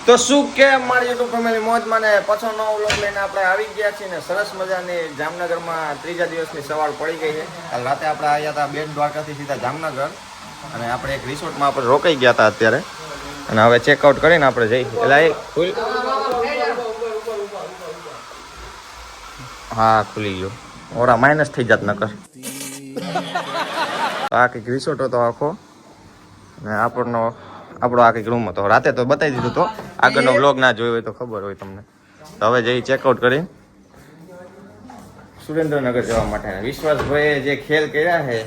તો શું કે મારી યુટ્યુબ ફેમિલી મોજમાં ને પાછો નવો વ્લોગ લઈને આપણે આવી ગયા છીએ ને સરસ મજાની જામનગરમાં ત્રીજા દિવસની સવાર પડી ગઈ છે. કાલ રાતે આપણે આવ્યા હતા બેટ દ્વારકાથી સીધા જામનગર અને આપણે એક રિસોર્ટમાં આપણે રોકાઈ ગયા હતા અત્યારે અને હવે ચેકઆઉટ કરીને આપણે જઈ હા ખુલી ગયો ઓરા માઇનસ થઈ જાત નકર. આ કંઈક રિસોર્ટ હતો આખો ને આપણો આ કંઈક રૂમ હતો. રાતે તો બતાવી દીધું તો આગળનો વ્લોગ ના જોયો હોય તો ખબર હોય તમને. તો હવે જઈ ચેકઆઉટ કરી સુરેન્દ્રનગર જવા માટે. વિશ્વાસભાઈએ જે ખેલ કર્યા છે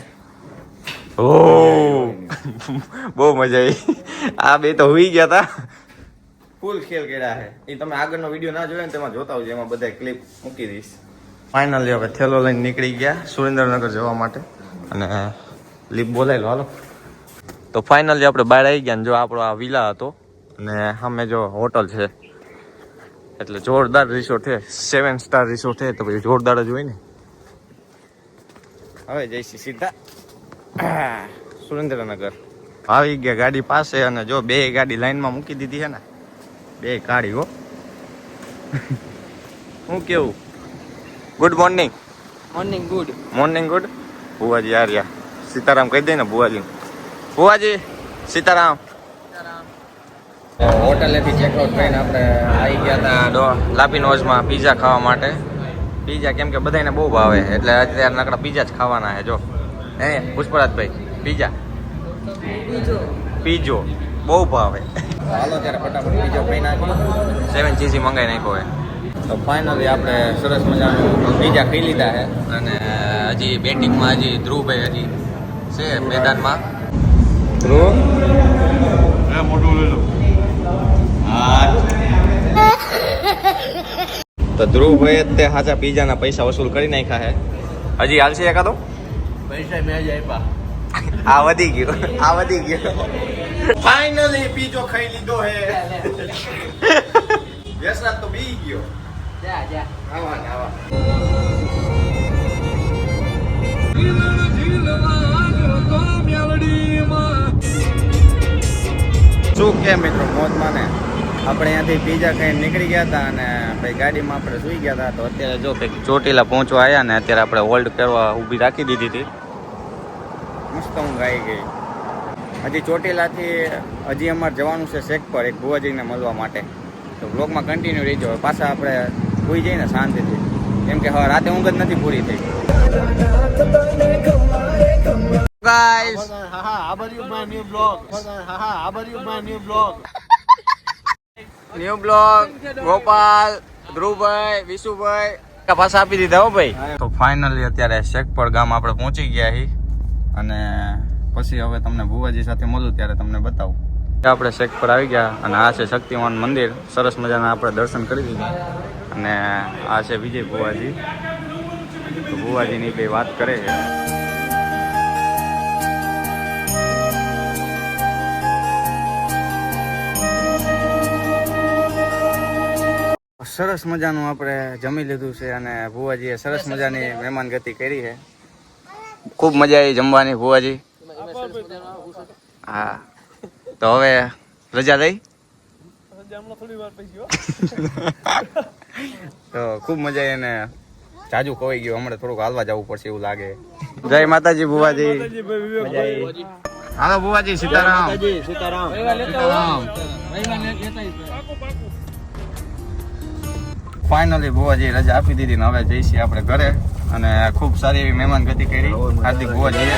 બહુ મજા આવી. આ બે તો હુઈ ગયા હતા. ફૂલ ખેલ કર્યા છે એ તમે આગળનો વિડીયો ના જોયો ને તેમાં જોતા હોય એમાં બધા ક્લિપ મૂકી દઈશ. ફાઇનલી હવે થેલો લઈને નીકળી ગયા સુરેન્દ્રનગર જવા માટે અને લીપ બોલાવી લો હાલો. તો ફાઇનલી આપણે બહાર આવી ગયા ને જો આપણો આ વિલા હતો અને સામે જો હોટલ છે એટલે જોરદાર રિસોર્ટ છે. 7 સ્ટાર રિસોર્ટ છે તો પછી જોરદાર જ હોય ને. હવે જઈશી સીધા સુરેન્દ્રનગર. આવી ગયા ગાડી પાસે અને જો બે ગાડી લાઈનમાં મૂકી દીધી છે ને બે ગાડી હો. હું કેવું ગુડ મોર્નિંગ. Morning good. બુવાજી આર્યા સીતારામ કહી દે ને બુવાજી સીતારામ. હોટલેથી ચેકઆઉટ કરીને આપણે આવી ગયા હતા લાપીન હોજમાં પીઝા ખાવા માટે. પીઝા કેમ કે બધાને બહુ ભાવે એટલે અત્યારે નકડા પીઝા જ ખાવાના છે. જો હે પુષ્પરાજભાઈ પીઝા પીજો બહુ ભાવે. હાલો ત્યારે ફટાફટ પીઝો ખાઈ નાખી 7 ચીઝી મંગાવી નાખ્યો હોય. તો ફાઇનલી આપણે સરસ મજાનું પીઝા ખાઈ લીધા છે અને હજી બેટિંગમાં હજી ધ્રુવભાઈ હજી છે મેદાનમાં. ધ્રુવ મોટું લઈ લો. તો ધ્રુવભાઈ તે સાચા પીઝાના પૈસા વસૂલ કરી નાખ્યા છે. હજી હાલશે એકાદો પૈસા મેં જ આપ્યા. આ વધી ગયો. ફાઇનલી પીઝો ખાઈ લીધો હે. વ્યસરાજ તો બી ગયો. આવા શું કે મિત્રો મોજમાં ને આપણે અહીંયાથી પીઝા ખાઈને નીકળી ગયા હતા અને ભાઈ ગાડીમાં આપણે સુઈ ગયા હતા. તો અત્યારે જો કંઈક ચોટીલા પહોંચવા આવ્યા ને અત્યારે આપણે હોલ્ડ કરવા ઊભી રાખી દીધી હતી. મસ્ત ઊંઘ આવી ગઈ. હજી ચોટીલાથી હજી અમારે જવાનું છે શેક પર એક ભુવાજીને મળવા માટે. તો બ્લોગમાં કન્ટિન્યુ રહીજો. પાછા આપણે સુઈ જઈએ ને શાંતિથી કેમ કે હવે રાતે ઊંઘ જ નથી પૂરી થઈ. Guys, how about you my new vlog? How about you my new vlog? New blog Gopal Dhruvbhai Vishubhai પાછા આપી દીધા હો ભાઈ. તો ફાઇનલી અત્યારે શેખપર ગામ આપણે પહોંચી ગયા છીએ અને પછી હવે તમને ભુવાજી સાથે મળું ત્યારે તમને બતાવું. આપણે શેખપર આવી ગયા અને આ છે શક્તિમાન મંદિર. સરસ મજાના આપણે દર્શન કરી દીધા અને આ છે વિજય ભુવાજી. તો ભુવાજીની બે વાત કરે છે. સરસ મજાનું આપણે જમી લીધું છે અને ભુવાજીએ સરસ મજાની મહેમાન ગતિ કરી છે. ખૂબ મજા આવી જમવાની ભુવાજી. હા તો હવે રજા લઈ તો ખૂબ મજા આવી અને જાજુ ખવાઈ ગયું. હમણાં થોડુંક હાલવા જવું પડશે એવું લાગે. જય માતાજી ભુવાજી. હાલો ભુવાજી સીતારામ. ફાઇનલી ભુવાજી રજા આપી દીધી ને હવે જઈશું આપણે ઘરે અને ખૂબ સારી એવી મહેમાન ગતિ કરી હાર્દિક ભુવાજીએ.